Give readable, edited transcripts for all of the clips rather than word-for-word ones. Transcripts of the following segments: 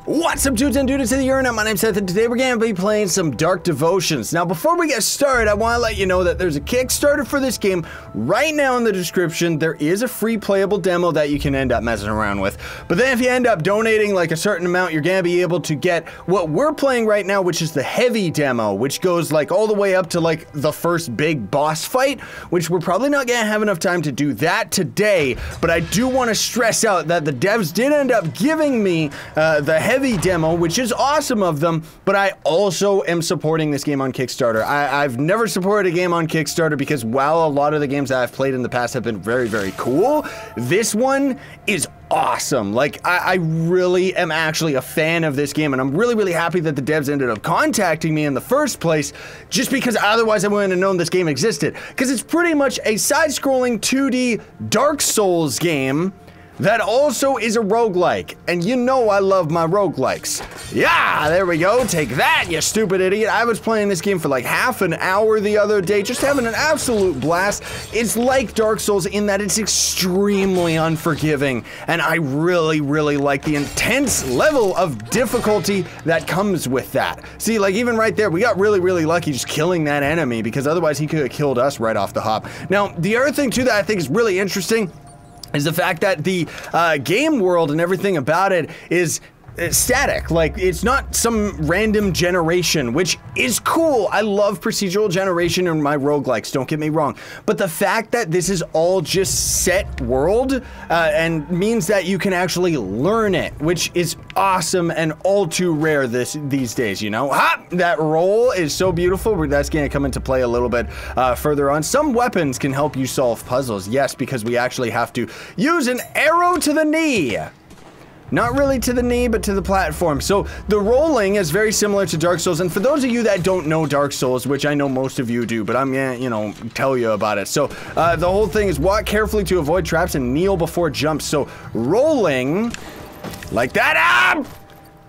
What's up, dudes and dudes of the internet? My name's Seth, and today we're going to be playing some Dark Devotions. Now, before we get started, I want to let you know that there's a Kickstarter for this game right now in the description. There is a free playable demo that you can end up messing around with. But then if you end up donating like a certain amount, you're going to be able to get what we're playing right now, which is the heavy demo, which goes like all the way up to like the first big boss fight, which we're probably not going to have enough time to do that today. But I do want to stress out that the devs did end up giving me the heavy demo, which is awesome of them, but I also am supporting this game on Kickstarter. I've never supported a game on Kickstarter because while a lot of the games that I've played in the past have been very, very cool, this one is awesome. Like, I really am actually a fan of this game, and I'm really, really happy that the devs ended up contacting me in the first place, just because otherwise I wouldn't have known this game existed. Because it's pretty much a side-scrolling 2D Dark Souls game that also is a roguelike, and you know I love my roguelikes. Yeah, there we go, take that, you stupid idiot. I was playing this game for like half an hour the other day, just having an absolute blast. It's like Dark Souls in that it's extremely unforgiving, and I really, really like the intense level of difficulty that comes with that. See, like even right there, we got really, really lucky just killing that enemy, because otherwise he could have killed us right off the hop. Now, the other thing too that I think is really interesting is the fact that the game world and everything about it is static. Like, it's not some random generation, which is cool. I love procedural generation in my roguelikes, don't get me wrong. But the fact that this is all just set world and means that you can actually learn it, which is awesome and all too rare these days, you know? Ha! That roll is so beautiful. That's going to come into play a little bit further on. Some weapons can help you solve puzzles, yes, because we actually have to use an arrow to the knee. Not really to the knee, but to the platform. So the rolling is very similar to Dark Souls. And for those of you that don't know Dark Souls, which I know most of you do, but I'm gonna, you know, tell you about it. So the whole thing is walk carefully to avoid traps and kneel before jumps. So rolling like that. Ah!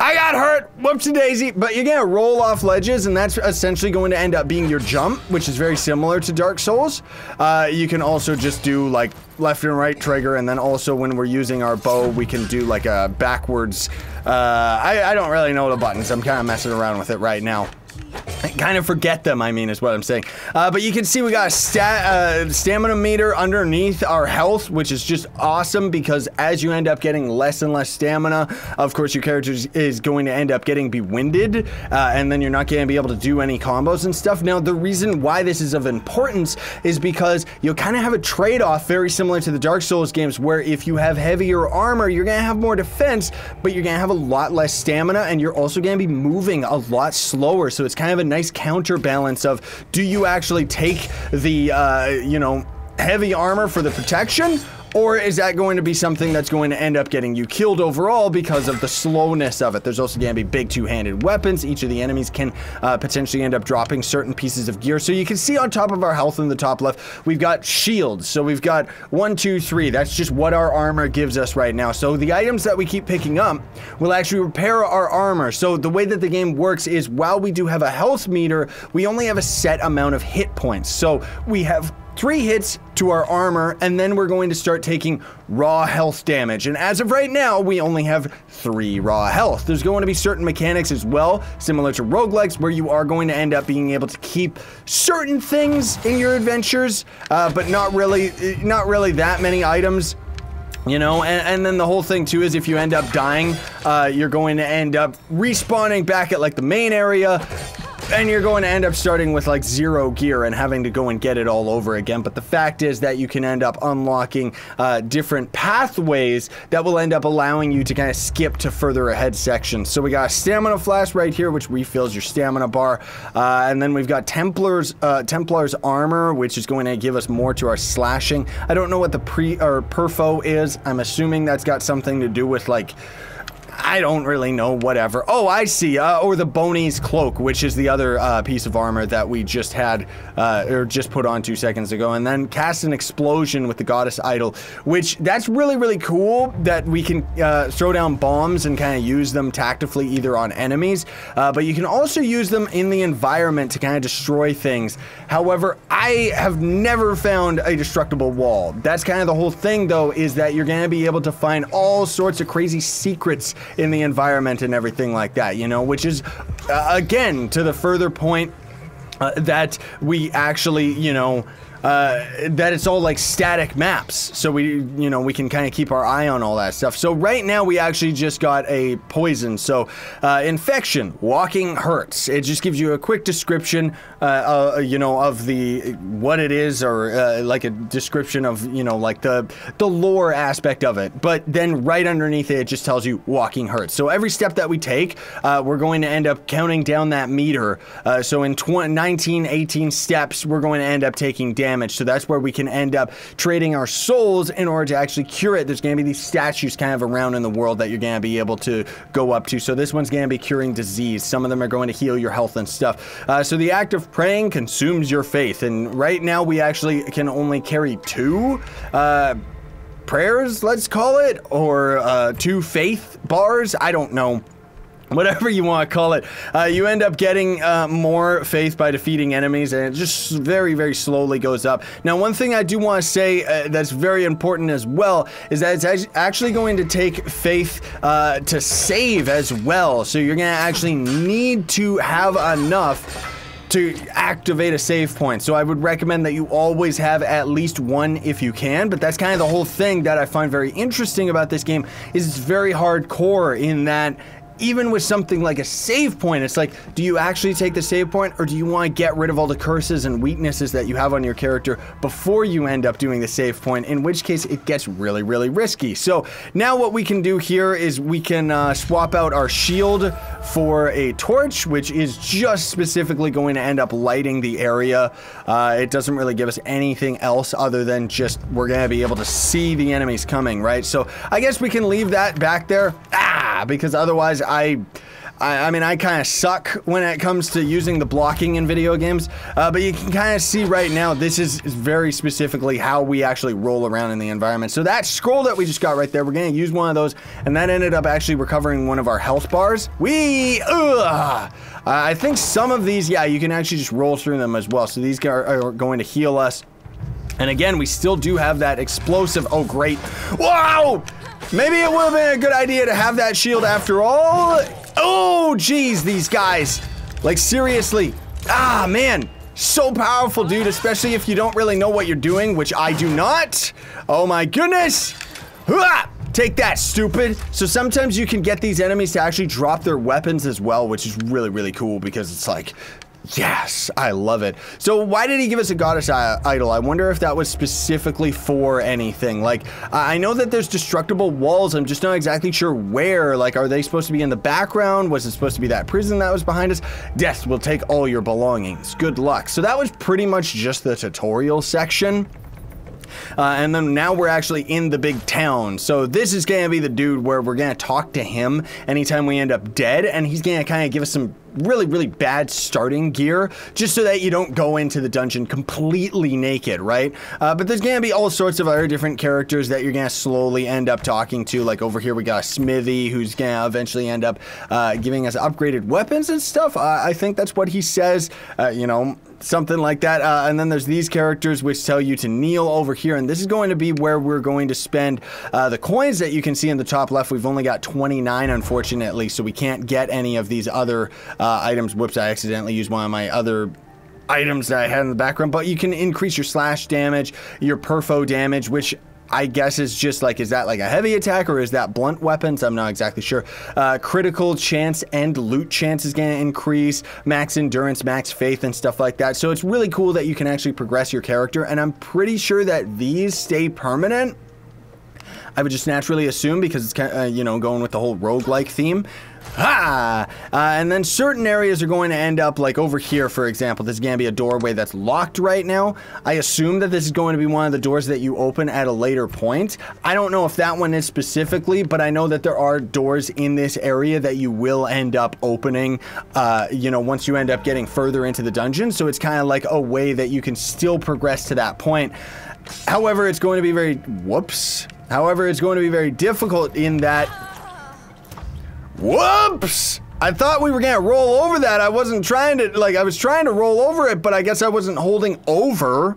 I got hurt, whoopsie daisy, but you're gonna roll off ledges, and that's essentially going to end up being your jump, which is very similar to Dark Souls. You can also just do like left and right trigger, and then also when we're using our bow, we can do like a backwards. I don't really know the buttons. I'm kind of messing around with it right now. I kind of forget them, I mean, is what I'm saying. But you can see we got a stamina meter underneath our health, which is just awesome because as you end up getting less and less stamina, of course, your character is going to end up getting bewinded, and then you're not going to be able to do any combos and stuff. Now, the reason why this is of importance is because you'll kind of have a trade-off very similar to the Dark Souls games, where if you have heavier armor, you're going to have more defense, but you're going to have a lot less stamina, and you're also going to be moving a lot slower. So it's kind of a nice counterbalance of, do you actually take the, you know, heavy armor for the protection, or is that going to be something that's going to end up getting you killed overall because of the slowness of it? There's also going to be big two-handed weapons. Each of the enemies can potentially end up dropping certain pieces of gear. So you can see on top of our health in the top left, we've got shields. So we've got 1, 2, 3. That's just what our armor gives us right now. So the items that we keep picking up will actually repair our armor. So the way that the game works is while we do have a health meter, we only have a set amount of hit points. So we have 3 hits to our armor, and then we're going to start taking raw health damage. And as of right now, we only have 3 raw health. There's going to be certain mechanics as well, similar to roguelikes, where you are going to end up being able to keep certain things in your adventures, but not really that many items. You know, and then the whole thing too is if you end up dying, you're going to end up respawning back at like the main area, and you're going to end up starting with like 0 gear and having to go and get it all over again. But the fact is that you can end up unlocking different pathways that will end up allowing you to kind of skip to further ahead sections. So we got a stamina flask right here, which refills your stamina bar. And then we've got Templar's armor, which is going to give us more to our slashing. I don't know what the perfo is. I'm assuming that's got something to do with like, I don't really know, whatever. Oh, I see, or the Boney's cloak, which is the other piece of armor that we just had, or just put on 2 seconds ago. And then cast an explosion with the goddess idol, which that's really, really cool that we can throw down bombs and kind of use them tactically either on enemies, but you can also use them in the environment to kind of destroy things. However, I have never found a destructible wall. That's kind of the whole thing, though, is that you're going to be able to find all sorts of crazy secrets in the environment and everything like that, you know, which is, again, to the further point that we actually, you know, that it's all like static maps, so we, you know, we can kind of keep our eye on all that stuff. So right now we actually just got a poison, so infection, walking hurts. It just gives you a quick description, you know, of the what it is, or like a description of, you know, like the lore aspect of it. But then right underneath it, it just tells you walking hurts. So every step that we take, we're going to end up counting down that meter. So in 19, 18 steps, we're going to end up taking damage. So that's where we can end up trading our souls in order to actually cure it. There's going to be these statues kind of around in the world that you're going to be able to go up to. So this one's going to be curing disease. Some of them are going to heal your health and stuff. So the act of praying consumes your faith. And right now we actually can only carry 2 prayers, let's call it, or 2 faith bars. I don't know. Whatever you want to call it, you end up getting more faith by defeating enemies, and it just very, very slowly goes up. Now, one thing I do want to say that's very important as well is that it's actually going to take faith to save as well. So you're going to actually need to have enough to activate a save point. So I would recommend that you always have at least 1 if you can, but that's kind of the whole thing that I find very interesting about this game, is it's very hardcore in that even with something like a save point, it's like, do you actually take the save point, or do you want to get rid of all the curses and weaknesses that you have on your character before you end up doing the save point, in which case it gets really, really risky. So now what we can do here is we can swap out our shield for a torch, which is just specifically going to end up lighting the area. It doesn't really give us anything else other than just we're going to be able to see the enemies coming, right? So I guess we can leave that back there, because otherwise I mean, I kind of suck when it comes to using the blocking in video games, but you can kind of see right now, this is very specifically how we actually roll around in the environment. So that scroll that we just got right there, we're going to use one of those, and that ended up actually recovering one of our health bars. I think some of these, yeah, you can actually just roll through them as well. So these are going to heal us. And again, we still do have that explosive, oh great, wow! Maybe it would have been a good idea to have that shield after all. Oh, geez, these guys. Like, seriously. Ah, man. So powerful, dude, especially if you don't really know what you're doing, which I do not. Oh, my goodness. Take that, stupid. So sometimes you can get these enemies to actually drop their weapons as well, which is really, really cool because it's like, yes, I love it. So why did he give us a goddess idol? I wonder if that was specifically for anything. Like, I know that there's destructible walls. I'm just not exactly sure where. Like, are they supposed to be in the background? Was it supposed to be that prison that was behind us? Death will take all your belongings. Good luck. So that was pretty much just the tutorial section. And then now we're actually in the big town. So this is going to be the dude where we're going to talk to him anytime we end up dead. And he's going to kind of give us some really, really bad starting gear just so that you don't go into the dungeon completely naked, right? But there's going to be all sorts of other different characters that you're going to slowly end up talking to. Like over here, we got a smithy who's going to eventually end up giving us upgraded weapons and stuff. I think that's what he says, you know, something like that. And then there's these characters which tell you to kneel over here. And this is going to be where we're going to spend the coins that you can see in the top left. We've only got 29, unfortunately, so we can't get any of these other items. Whoops, I accidentally used one of my other items that I had in the background. But you can increase your slash damage, your perfo damage, which I guess is just like, is that like a heavy attack or is that blunt weapons? I'm not exactly sure. Critical chance and loot chance is going to increase, max endurance, max faith, and stuff like that. So it's really cool that you can actually progress your character, and I'm pretty sure that these stay permanent. I would just naturally assume because it's kind of, you know, going with the whole roguelike theme. And then certain areas are going to end up like over here, for example. This is going to be a doorway that's locked right now. I assume that this is going to be one of the doors that you open at a later point. I don't know if that one is specifically, but I know that there are doors in this area that you will end up opening, you know, once you end up getting further into the dungeon. So it's kind of like a way that you can still progress to that point. However, it's going to be very, However, it's going to be very difficult in that, whoops! I thought we were going to roll over that. I wasn't trying to, like, I was trying to roll over it, but I guess I wasn't holding over.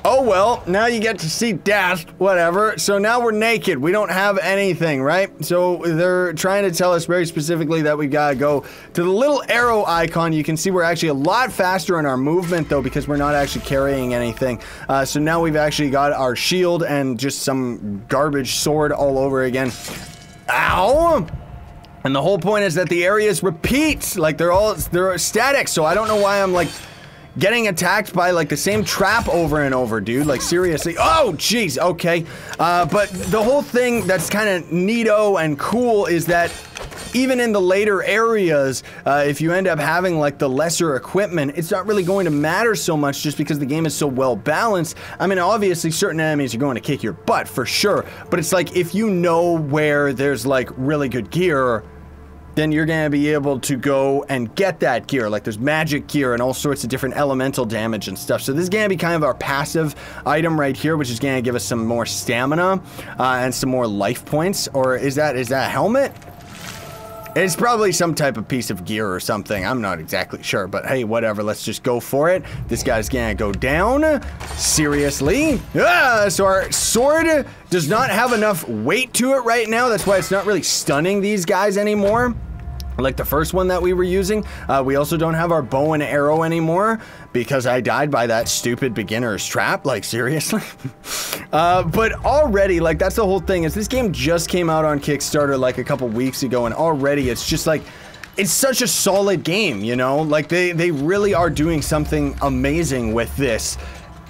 Oh well, now you get to see death, whatever. So now we're naked. We don't have anything, right? So they're trying to tell us very specifically that we gotta go to the little arrow icon. You can see we're actually a lot faster in our movement though because we're not actually carrying anything. So now we've actually got our shield and just some garbage sword all over again. Ow! And the whole point is that the areas repeat. Like they're static, so I don't know why I'm like getting attacked by like the same trap over and over, dude. Like seriously. Oh, jeez. Okay. But the whole thing that's kind of neato and cool is that even in the later areas, if you end up having like the lesser equipment, it's not really going to matter so much just because the game is so well balanced. I mean, obviously certain enemies are going to kick your butt for sure, but it's like if you know where there's like really good gear, then you're gonna be able to go and get that gear. Like there's magic gear and all sorts of different elemental damage and stuff. So this is gonna be kind of our passive item right here, which is gonna give us some more stamina and some more life points. Or is that a helmet? It's probably some type of piece of gear or something. I'm not exactly sure, but hey, whatever. Let's just go for it. This guy's gonna go down. Seriously? So our sword does not have enough weight to it right now. That's why it's not really stunning these guys anymore, like the first one that we were using. We also don't have our bow and arrow anymore because I died by that stupid beginner's trap. Like seriously. But already, like that's the whole thing, is this game just came out on Kickstarter like a couple weeks ago, and already it's just like, it's such a solid game, you know? Like they really are doing something amazing with this.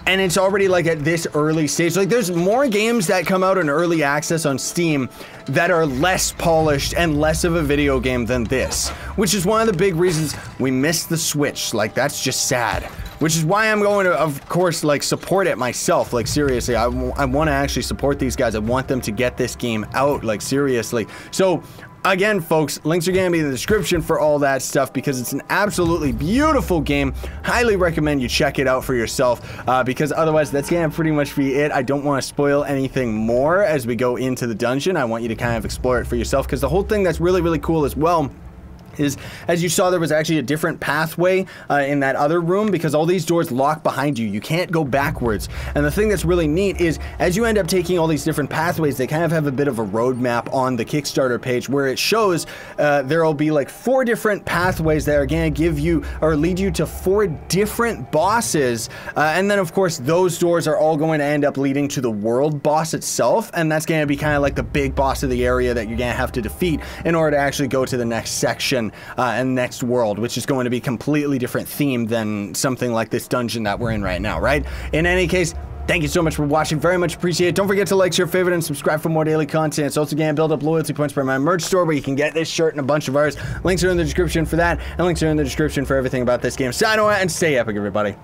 And it's already like at this early stage. Like there's more games that come out in early access on Steam that are less polished and less of a video game than this, which is one of the big reasons we missed the Switch. Like that's just sad, which is why I'm going to, of course, like support it myself. Like seriously, I want to actually support these guys. I want them to get this game out, like seriously. So again, folks, links are going to be in the description for all that stuff because it's an absolutely beautiful game. Highly recommend you check it out for yourself because otherwise that's going to pretty much be it. I don't want to spoil anything more as we go into the dungeon. I want you to kind of explore it for yourself because the whole thing that's really, really cool as well is, as you saw, there was actually a different pathway in that other room because all these doors lock behind you. You can't go backwards. And the thing that's really neat is, as you end up taking all these different pathways, they kind of have a bit of a roadmap on the Kickstarter page where it shows there will be like 4 different pathways that are going to give you or lead you to 4 different bosses. And then, of course, those doors are all going to end up leading to the world boss itself. And that's going to be kind of like the big boss of the area that you're going to have to defeat in order to actually go to the next section and next world, which is going to be completely different theme than something like this dungeon that we're in right now, right? In any case, thank you so much for watching. Very much appreciate it. Don't forget to like, share, favorite, and subscribe for more daily content. It's also going to build up loyalty points for my merch store where you can get this shirt and a bunch of ours. Links are in the description for that, and links are in the description for everything about this game. Sign away and stay epic, everybody.